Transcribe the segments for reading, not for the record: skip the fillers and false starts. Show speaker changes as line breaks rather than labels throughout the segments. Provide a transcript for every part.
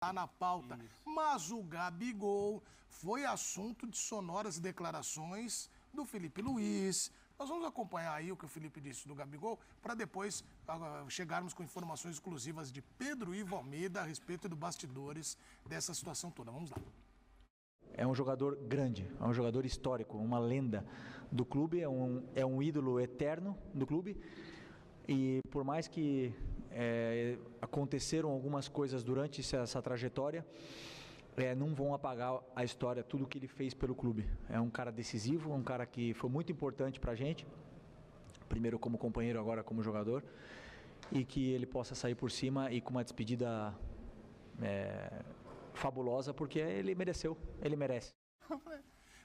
Tá na pauta. Mas o Gabigol foi assunto de sonoras declarações do Felipe Luiz. Nós vamos acompanhar aí o que o Felipe disse do Gabigol para depois chegarmos com informações exclusivas de Pedro Ivo Almeida a respeito dos bastidores dessa situação toda. Vamos lá.
É um jogador grande, é um jogador histórico, uma lenda do clube, é um ídolo eterno do clube. E por mais que aconteceram algumas coisas durante essa trajetória, não vão apagar a história, tudo que ele fez pelo clube. É um cara decisivo, um cara que foi muito importante para a gente, primeiro como companheiro, agora como jogador, e que ele possa sair por cima e com uma despedida fabulosa, porque ele mereceu, ele merece.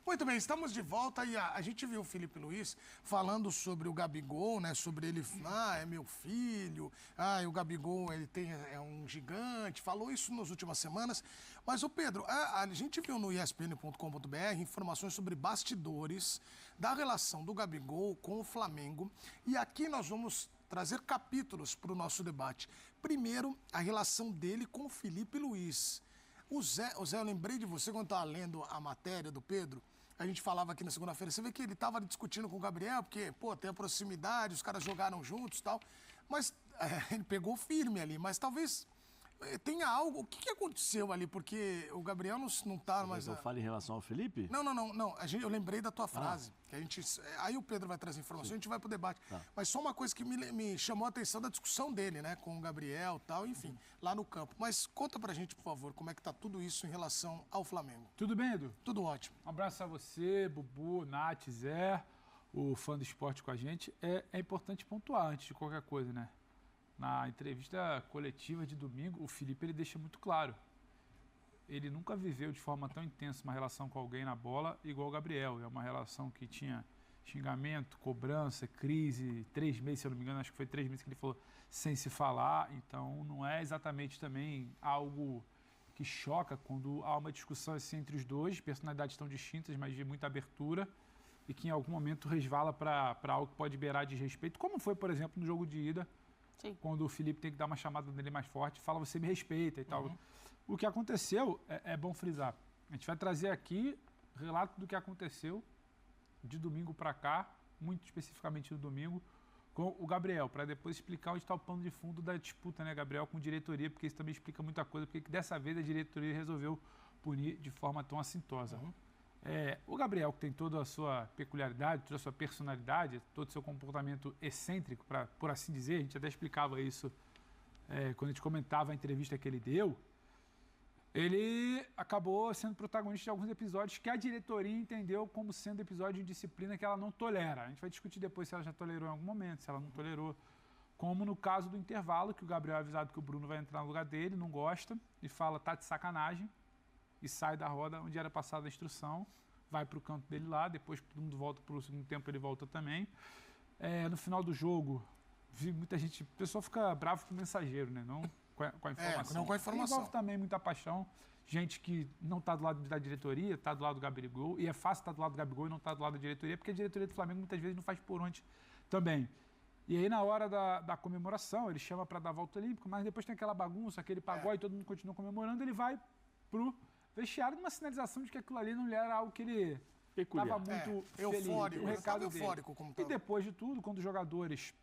Muito bem, estamos de volta e a gente viu o Felipe Luiz falando sobre o Gabigol, né? Sobre ele, é meu filho, o Gabigol é um gigante, falou isso nas últimas semanas. Mas, o Pedro, a gente viu no espn.com.br informações sobre bastidores da relação do Gabigol com o Flamengo e aqui nós vamos trazer capítulos para o nosso debate. Primeiro, a relação dele com o Felipe Luiz. O Zé, eu lembrei de você quando estava lendo a matéria do Pedro. A gente falava aqui na segunda-feira. Você vê que ele estava discutindo com o Gabriel, porque, tem a proximidade, os caras jogaram juntos e tal. Mas ele pegou firme ali. Mas talvez tenha algo. O que aconteceu ali? Porque o Gabriel não tá mais.
Eu falo em relação ao Felipe?
Não. Eu lembrei da tua frase. Que a gente, aí o Pedro vai trazer informações, a gente vai pro debate. Mas só uma coisa que me chamou a atenção da discussão dele, né? Com o Gabriel e tal, enfim, lá no campo. Mas conta pra gente, por favor, como é que tá tudo isso em relação ao Flamengo.
Tudo bem, Edu?
Tudo ótimo.
Um abraço a você, Bubu, Nath, Zé, o fã do esporte com a gente. É importante pontuar antes de qualquer coisa, né? Na entrevista coletiva de domingo, o Felipe ele deixa muito claro. Ele nunca viveu de forma tão intensa uma relação com alguém na bola igual o Gabriel. É uma relação que tinha xingamento, cobrança, crise, 3 meses, se eu não me engano, acho que foi 3 meses que ele falou sem se falar. Então não é exatamente também algo que choca quando há uma discussão assim entre os dois, personalidades tão distintas, mas de muita abertura e que em algum momento resvala para algo que pode beirar de respeito, como foi, por exemplo, no jogo de ida. Sim. Quando o Felipe tem que dar uma chamada nele mais forte, fala, você me respeita e tal. O que aconteceu, é bom frisar. A gente vai trazer aqui relato do que aconteceu de domingo para cá, muito especificamente no domingo, com o Gabriel, para depois explicar onde está o pano de fundo da disputa, né, Gabriel, com diretoria, porque isso também explica muita coisa, porque dessa vez a diretoria resolveu punir de forma tão assintosa. O Gabriel, que tem toda a sua peculiaridade, toda a sua personalidade, todo o seu comportamento excêntrico, por assim dizer, a gente até explicava isso quando a gente comentava a entrevista que ele deu, ele acabou sendo protagonista de alguns episódios que a diretoria entendeu como sendo episódio de disciplina que ela não tolera. A gente vai discutir depois se ela já tolerou em algum momento, se ela não tolerou. Como no caso do intervalo, que o Gabriel é avisado que o Bruno vai entrar no lugar dele, não gosta, e fala, tá de sacanagem, e sai da roda onde era passada a instrução, vai para o canto dele lá, depois todo mundo volta para o segundo tempo, ele volta também. No final do jogo, vi muita gente, o pessoal fica bravo com o mensageiro, né? Não com a informação.
Não com a informação.
Envolve também muita paixão, gente que não está do lado da diretoria, está do lado do Gabigol, e é fácil estar do lado do Gabigol e não estar do lado da diretoria, porque a diretoria do Flamengo muitas vezes não faz por onde também. E aí, na hora da comemoração, ele chama para dar a volta olímpica, mas depois tem aquela bagunça, aquele pagode, todo mundo continua comemorando, ele vai pro vestiário numa sinalização de que aquilo ali não era algo que ele estava muito feliz.
Eufórico,
o recado dele.
Como
E depois de tudo, quando os jogadores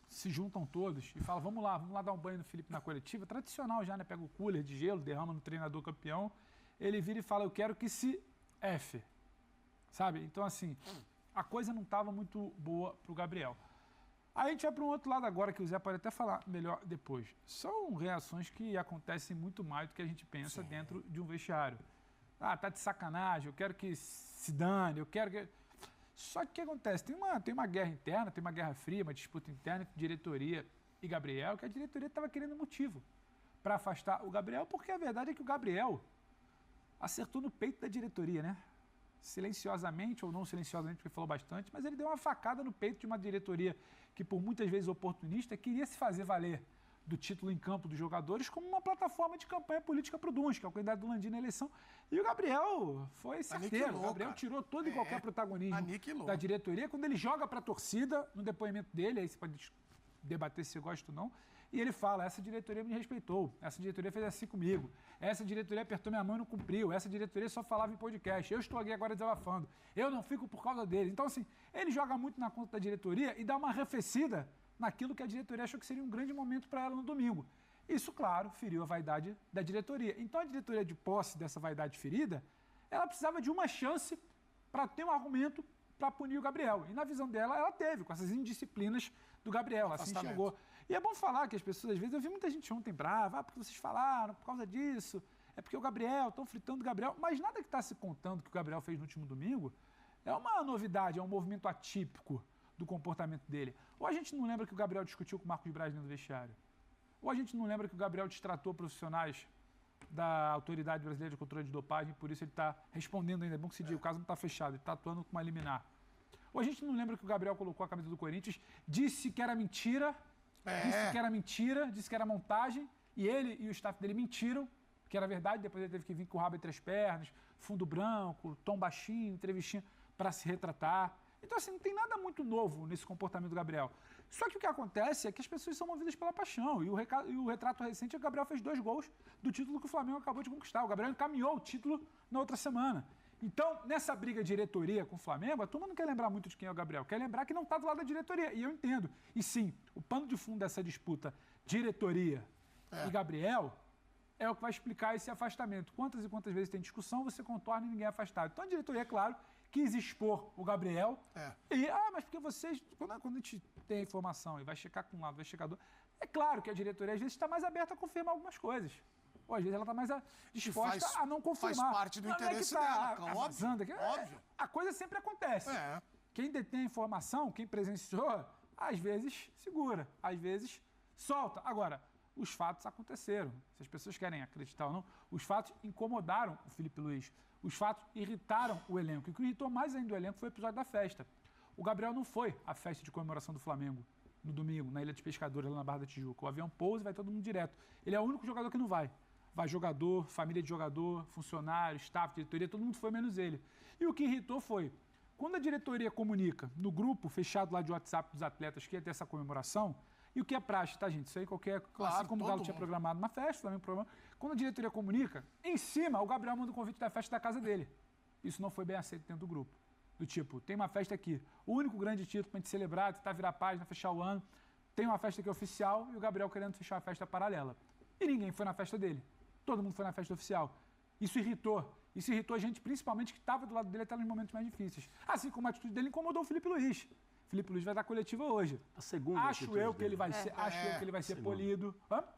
se juntam todos e falam, vamos lá dar um banho no Felipe na coletiva, tradicional já, né? Pega o cooler de gelo, derrama no treinador campeão, ele vira e fala, eu quero que se F, sabe? Então, assim, a coisa não estava muito boa pro Gabriel. Aí a gente vai para um outro lado agora, que o Zé pode até falar melhor depois. São reações que acontecem muito mais do que a gente pensa dentro de um vestiário. Tá de sacanagem, eu quero que se dane, eu quero que... Só que o que acontece? Tem uma guerra interna, tem uma guerra fria, uma disputa interna entre diretoria e Gabriel, que a diretoria estava querendo motivo para afastar o Gabriel, porque a verdade é que o Gabriel acertou no peito da diretoria, né? Silenciosamente ou não silenciosamente, porque falou bastante, mas ele deu uma facada no peito de uma diretoria que, por muitas vezes oportunista, queria se fazer valer do título em campo dos jogadores como uma plataforma de campanha política para o Duns, que é o candidato do Landim na eleição. E o Gabriel foi certeiro. O Gabriel tirou todo e qualquer protagonismo da diretoria. Quando ele joga para a torcida, no depoimento dele, aí você pode debater se gosta ou não, E ele fala, essa diretoria me respeitou, essa diretoria fez assim comigo, essa diretoria apertou minha mão e não cumpriu, essa diretoria só falava em podcast, eu estou aqui agora desabafando, eu não fico por causa deles. Então, assim, ele joga muito na conta da diretoria e dá uma arrefecida naquilo que a diretoria achou que seria um grande momento para ela no domingo. Isso, claro, feriu a vaidade da diretoria. Então, a diretoria, de posse dessa vaidade ferida, ela precisava de uma chance para ter um argumento para punir o Gabriel. E na visão dela, ela teve, com essas indisciplinas do Gabriel, ela se enxergou. E é bom falar que as pessoas, às vezes, eu vi muita gente ontem brava, porque vocês falaram, por causa disso, é porque o Gabriel, estão fritando o Gabriel, mas nada que está se contando que o Gabriel fez no último domingo é uma novidade, é um movimento atípico do comportamento dele. Ou a gente não lembra que o Gabriel discutiu com o Marcos Braz no vestiário, ou a gente não lembra que o Gabriel destratou profissionais da Autoridade Brasileira de Controle de Dopagem, por isso ele está respondendo ainda, é bom que se diga, o caso não está fechado, ele está atuando com uma liminar. Ou a gente não lembra que o Gabriel colocou a camisa do Corinthians, disse que era mentira, disse que era montagem, e ele e o staff dele mentiram, que era verdade, depois ele teve que vir com o rabo entre as pernas, fundo branco, tom baixinho, entrevistinha, para se retratar. Então, assim, não tem nada muito novo nesse comportamento do Gabriel. Só que o que acontece é que as pessoas são movidas pela paixão. E o retrato recente é que o Gabriel fez 2 gols do título que o Flamengo acabou de conquistar. O Gabriel encaminhou o título na outra semana. Então, nessa briga de diretoria com o Flamengo, a turma não quer lembrar muito de quem é o Gabriel. Quer lembrar que não está do lado da diretoria. E eu entendo. E sim, o pano de fundo dessa disputa diretoria e Gabriel é o que vai explicar esse afastamento. Quantas e quantas vezes tem discussão, você contorna e ninguém é afastado. Então, a diretoria, é claro, quis expor o Gabriel. Mas porque vocês, quando a gente tem a informação e vai checar com um lado, vai checar do outro, é claro que a diretoria às vezes está mais aberta a confirmar algumas coisas. Ou às vezes ela está mais disposta a não confirmar.
Faz parte do interesse dela, óbvio.
A coisa sempre acontece. Quem detém a informação, quem presenciou, às vezes segura, às vezes solta. Agora, os fatos aconteceram. Se as pessoas querem acreditar ou não, os fatos incomodaram o Filipe Luís. Os fatos irritaram o elenco. E o que irritou mais ainda o elenco foi o episódio da festa. O Gabriel não foi à festa de comemoração do Flamengo no domingo, na Ilha dos Pescadores, lá na Barra da Tijuca. O avião pousa e vai todo mundo direto. Ele é o único jogador que não vai. Vai jogador, família de jogador, funcionário, staff, diretoria, todo mundo foi, menos ele. E o que irritou foi, quando a diretoria comunica no grupo fechado lá de WhatsApp dos atletas que ia ter essa comemoração, e o que é praxe, tá, gente? Isso aí qualquer...
Claro,
assim como o Galo tinha programado uma festa, o Flamengo programou. Quando a diretoria comunica, em cima, o Gabriel manda o convite da festa da casa dele. Isso não foi bem aceito dentro do grupo. Do tipo, tem uma festa aqui, o único grande título pra gente celebrar, tentar virar a página, fechar o ano. Tem uma festa aqui oficial e o Gabriel querendo fechar a festa paralela. E ninguém foi na festa dele. Todo mundo foi na festa oficial. Isso irritou. Isso irritou a gente, principalmente, que estava do lado dele até nos momentos mais difíceis. Assim como a atitude dele incomodou o Filipe Luís. Filipe Luís vai dar coletiva hoje.
A segunda
acho eu que ele vai ser, acho eu que ele vai ser polido.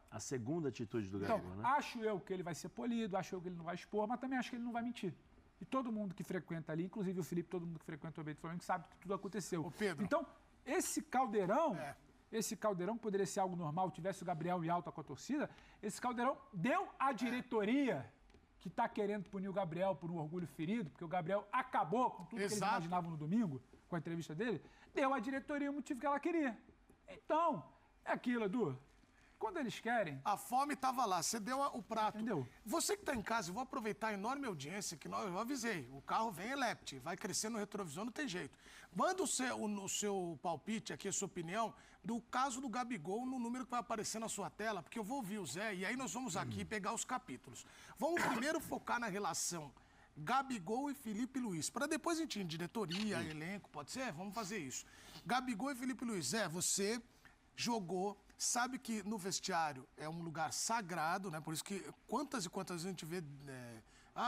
A segunda atitude do Gabriel,
então,
né?
Acho eu que ele vai ser polido, acho eu que ele não vai expor, mas também acho que ele não vai mentir. E todo mundo que frequenta ali, inclusive o Felipe, todo mundo que frequenta o ambiente do Flamengo, sabe que tudo aconteceu.
Ô, Pedro.
Então, esse caldeirão que poderia ser algo normal, tivesse o Gabriel em alta com a torcida, esse caldeirão deu à diretoria que está querendo punir o Gabriel por um orgulho ferido, porque o Gabriel acabou com tudo que eles imaginavam no domingo, com a entrevista dele, deu à diretoria o motivo que ela queria. Então, é aquilo, Edu. Quando eles querem...
A fome estava lá, você deu o prato.
Entendeu?
Você que está em casa, eu vou aproveitar a enorme audiência, que eu avisei, o carro vem elétrico, vai crescer no retrovisor, não tem jeito. Manda o seu palpite aqui, a sua opinião, do caso do Gabigol no número que vai aparecer na sua tela, porque eu vou ouvir o Zé e aí nós vamos aqui pegar os capítulos. Vamos primeiro focar na relação Gabigol e Filipe Luís, para depois a gente ir em diretoria, elenco, pode ser? Vamos fazer isso. Gabigol e Filipe Luís. Zé, você jogou... Sabe que no vestiário é um lugar sagrado, né? Por isso que quantas e quantas vezes a gente vê...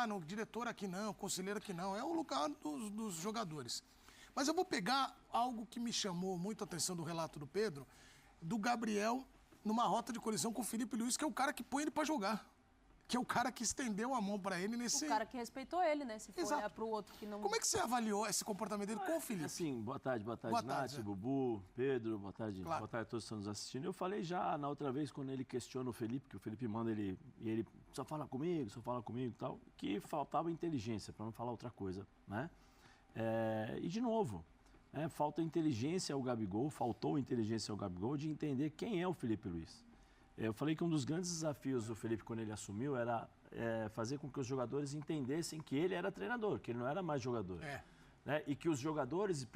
não, diretor aqui não, conselheiro aqui não. É o lugar dos jogadores. Mas eu vou pegar algo que me chamou muito a atenção do relato do Pedro, do Gabriel numa rota de colisão com o Filipe Luís, que é o cara que põe ele para jogar. Que é o cara que estendeu a mão para ele nesse...
O cara que respeitou ele, né? Se for olhar pro outro que não...
Como é que você avaliou esse comportamento dele com o Felipe?
Assim, boa tarde, Nath, Bubu, Pedro, boa tarde a todos que estão nos assistindo. Eu falei já na outra vez, quando ele questiona o Felipe, que o Felipe manda ele, e ele só fala comigo e tal, que faltava inteligência, para não falar outra coisa, né? E de novo, faltou inteligência ao Gabigol de entender quem é o Filipe Luís. Eu falei que um dos grandes desafios do Felipe, quando ele assumiu, era fazer com que os jogadores entendessem que ele era treinador, que ele não era mais jogador. Né? E que os jogadores,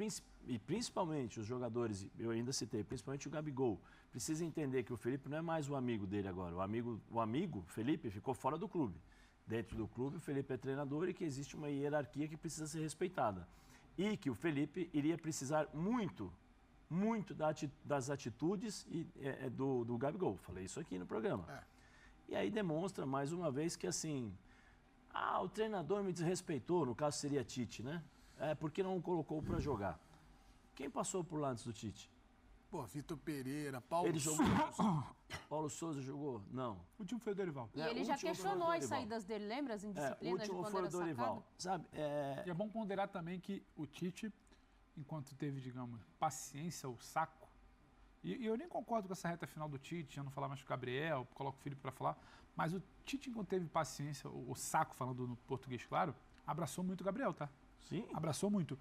e principalmente os jogadores, eu ainda citei, principalmente o Gabigol, precisa entender que o Felipe não é mais o amigo dele agora. O amigo, Felipe, ficou fora do clube. Dentro do clube, o Felipe é treinador e que existe uma hierarquia que precisa ser respeitada. E que o Felipe iria precisar muito das atitudes do Gabigol. Falei isso aqui no programa. E aí demonstra, mais uma vez, que assim... o treinador me desrespeitou, no caso seria Tite, né? Porque não o colocou para jogar. Quem passou por lá antes do Tite?
Pô, Vitor Pereira, Paulo
Ele
Souza.
Paulo Souza jogou? Não.
O último foi o Dorival.
E ele já questionou as saídas dele, lembra? As indisciplinas de quando era sacado?
Sabe?
E é bom ponderar também que o Tite, enquanto teve, digamos, paciência, o saco, e eu nem concordo com essa reta final do Tite, já não falar mais com o Gabriel, coloco o Felipe para falar, mas o Tite, enquanto teve paciência, o saco, falando no português claro, abraçou muito o Gabriel, tá?
Sim.
Abraçou muito.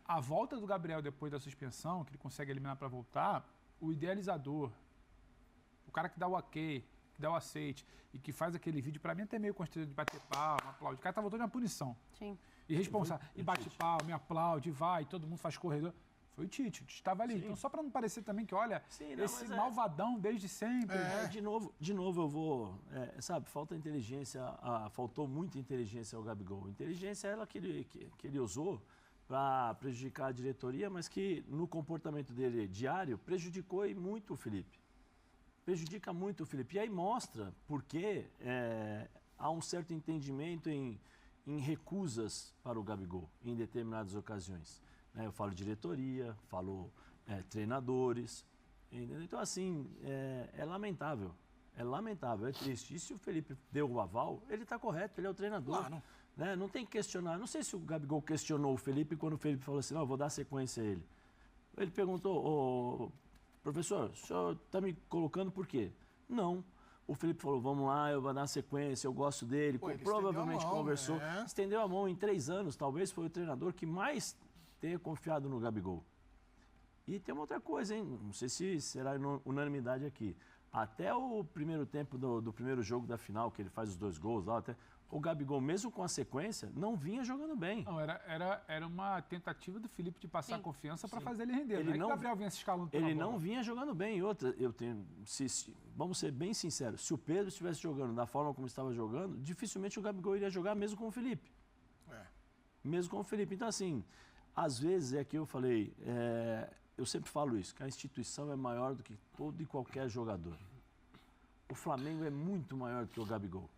A volta do Gabriel depois da suspensão, que ele consegue eliminar para voltar, o idealizador, o cara que dá o ok, que dá o aceite e que faz aquele vídeo, para mim até meio constrangido de bater palma, aplaudir. O cara tá voltando uma punição.
Sim.
E responsável. E bate palma, me aplaude, vai, todo mundo faz corredor. Foi o Tite estava ali. Sim. Então, só para não parecer também que, olha, esse malvadão desde sempre.
De novo eu vou... sabe, falta inteligência, faltou muita inteligência ao Gabigol. Inteligência é ela que ele usou para prejudicar a diretoria, mas que no comportamento dele diário prejudicou muito o Felipe. Prejudica muito o Felipe. E aí mostra porque há um certo entendimento em recusas para o Gabigol em determinadas ocasiões. Eu falo diretoria, falo treinadores. Entendeu? Então, assim, é lamentável. É lamentável, é triste. E se o Felipe deu o aval, ele está correto, ele é o treinador.
Claro.
Né? Não tem que questionar. Não sei se o Gabigol questionou o Felipe quando o Felipe falou assim, não, eu vou dar sequência a ele. Ele perguntou, professor, o senhor está me colocando por quê? Não. O Felipe falou, vamos lá, eu vou dar sequência, eu gosto dele. Provavelmente conversou. Estendeu a mão em 3 anos, talvez foi o treinador que mais tenha confiado no Gabigol. E tem uma outra coisa, hein? Não sei se será unanimidade aqui. Até o primeiro tempo do primeiro jogo da final, que ele faz os 2 gols lá, o Gabigol, mesmo com a sequência, não vinha jogando bem.
Não, era uma tentativa do Felipe de passar confiança para fazer ele render.
Ele
não, o Gabriel vinha se escalando
Ele não vinha jogando bem. E outra, vamos ser bem sinceros, se o Pedro estivesse jogando da forma como estava jogando, dificilmente o Gabigol iria jogar mesmo com o Felipe. Mesmo com o Felipe. Então, assim, às vezes é que eu falei, eu sempre falo isso, que a instituição é maior do que todo e qualquer jogador. O Flamengo é muito maior do que o Gabigol.